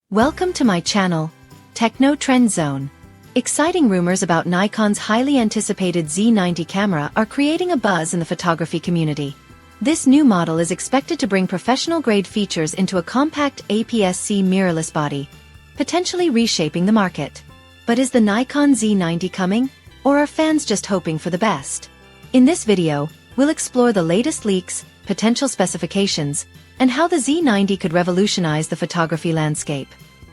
Welcome to my channel, Techno Trend Zone. Exciting rumors about Nikon's highly anticipated Z90 camera are creating a buzz in the photography community. This new model is expected to bring professional-grade features into a compact APS-C mirrorless body, potentially reshaping the market. But is the Nikon Z90 coming, or are fans just hoping for the best? In this video, we'll explore the latest leaks, potential specifications, and how the Z90 could revolutionize the photography landscape.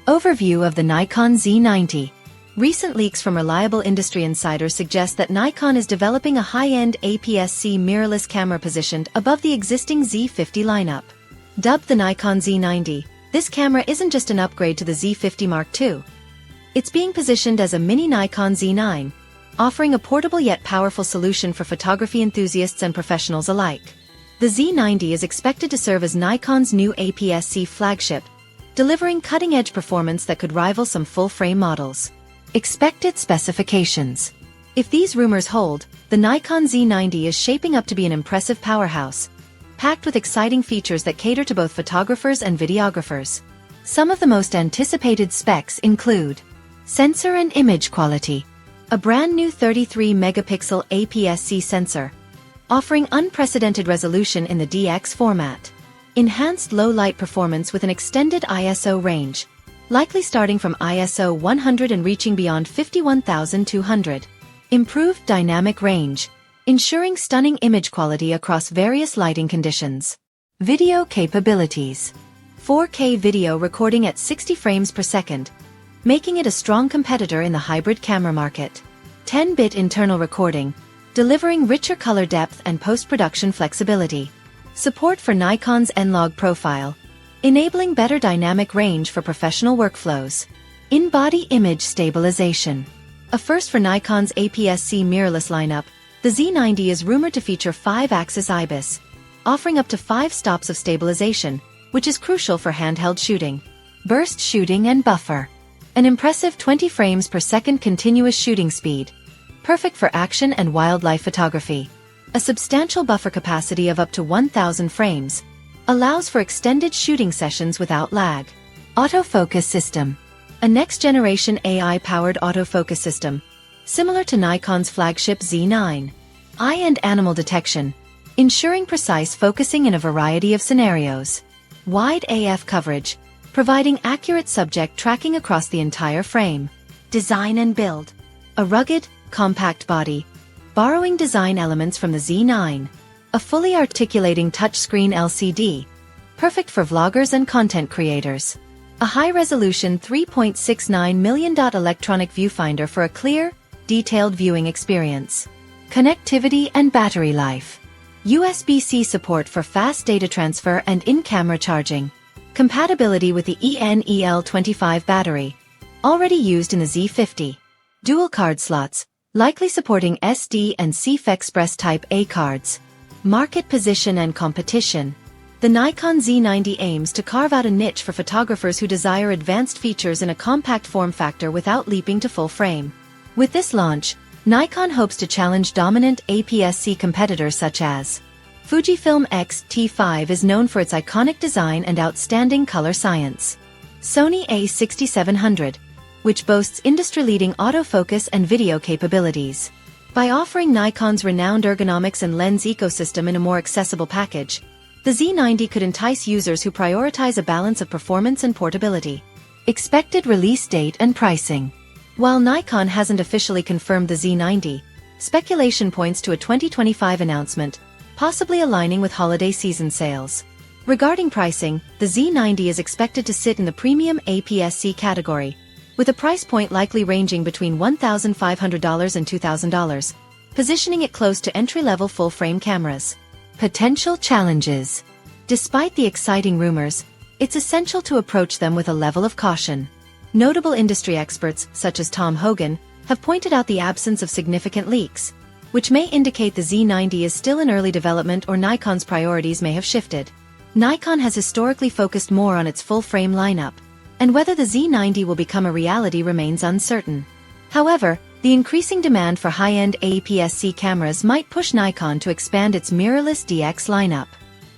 Overview of the Nikon Z90. Recent leaks from reliable industry insiders suggest that Nikon is developing a high-end APS-C mirrorless camera positioned above the existing Z50 lineup. Dubbed the Nikon Z90, this camera isn't just an upgrade to the Z50 Mark II. It's being positioned as a mini Nikon Z9, offering a portable yet powerful solution for photography enthusiasts and professionals alike. The Z90 is expected to serve as Nikon's new APS-C flagship, delivering cutting-edge performance that could rival some full-frame models. Expected specifications. If these rumors hold, the Nikon Z90 is shaping up to be an impressive powerhouse, packed with exciting features that cater to both photographers and videographers. Some of the most anticipated specs include sensor and image quality. A brand new 33-megapixel APS-C sensor, offering unprecedented resolution in the DX format. Enhanced low-light performance with an extended ISO range, likely starting from ISO 100 and reaching beyond 51,200. Improved dynamic range, ensuring stunning image quality across various lighting conditions. Video capabilities. 4K video recording at 60 frames per second, making it a strong competitor in the hybrid camera market. 10-bit internal recording, delivering richer color depth and post-production flexibility. Support for Nikon's N-Log profile, enabling better dynamic range for professional workflows. In-body image stabilization. A first for Nikon's APS-C mirrorless lineup, the Z90 is rumored to feature 5-axis IBIS, offering up to 5 stops of stabilization, which is crucial for handheld shooting. Burst shooting and buffer. An impressive 20 frames per second continuous shooting speed, perfect for action and wildlife photography. A substantial buffer capacity of up to 1,000 frames allows for extended shooting sessions without lag. Autofocus system. A next-generation AI-powered autofocus system, similar to Nikon's flagship Z9. Eye and animal detection, ensuring precise focusing in a variety of scenarios. Wide AF coverage, providing accurate subject tracking across the entire frame. Design and build. A rugged, compact body, borrowing design elements from the Z9. A fully articulating touchscreen LCD, perfect for vloggers and content creators. A high-resolution 3.69 million electronic viewfinder for a clear, detailed viewing experience. Connectivity and battery life. USB-C support for fast data transfer and in-camera charging. Compatibility with the ENEL25 battery, already used in the Z50. Dual card slots, likely supporting SD and CF Express Type A cards. Market position and competition. The Nikon Z90 aims to carve out a niche for photographers who desire advanced features in a compact form factor without leaping to full frame. With this launch, Nikon hopes to challenge dominant APS-C competitors such as Fujifilm X-T5 is known for its iconic design and outstanding color science. Sony A6700, which boasts industry-leading autofocus and video capabilities. By offering Nikon's renowned ergonomics and lens ecosystem in a more accessible package, the Z90 could entice users who prioritize a balance of performance and portability. Expected release date and pricing. While Nikon hasn't officially confirmed the Z90, speculation points to a 2025 announcement, possibly aligning with holiday season sales. Regarding pricing, the Z90 is expected to sit in the premium APS-C category, with a price point likely ranging between $1,500 and $2,000, positioning it close to entry-level full-frame cameras. Potential challenges. Despite the exciting rumors, it's essential to approach them with a level of caution. Notable industry experts, such as Tom Hogan, have pointed out the absence of significant leaks, which may indicate the Z90 is still in early development or Nikon's priorities may have shifted. Nikon has historically focused more on its full-frame lineup, and whether the Z90 will become a reality remains uncertain. However, the increasing demand for high-end APS-C cameras might push Nikon to expand its mirrorless DX lineup.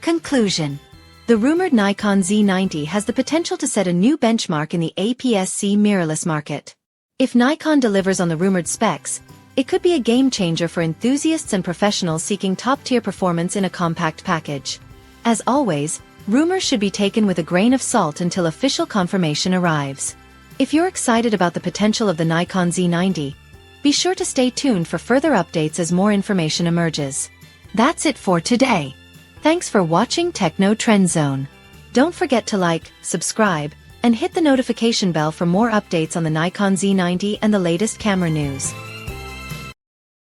Conclusion. The rumored Nikon Z90 has the potential to set a new benchmark in the APS-C mirrorless market. If Nikon delivers on the rumored specs, it could be a game-changer for enthusiasts and professionals seeking top-tier performance in a compact package. As always, rumors should be taken with a grain of salt until official confirmation arrives. If you're excited about the potential of the Nikon Z90, be sure to stay tuned for further updates as more information emerges. That's it for today. Thanks for watching Techno Trend Zone. Don't forget to like, subscribe, and hit the notification bell for more updates on the Nikon Z90 and the latest camera news.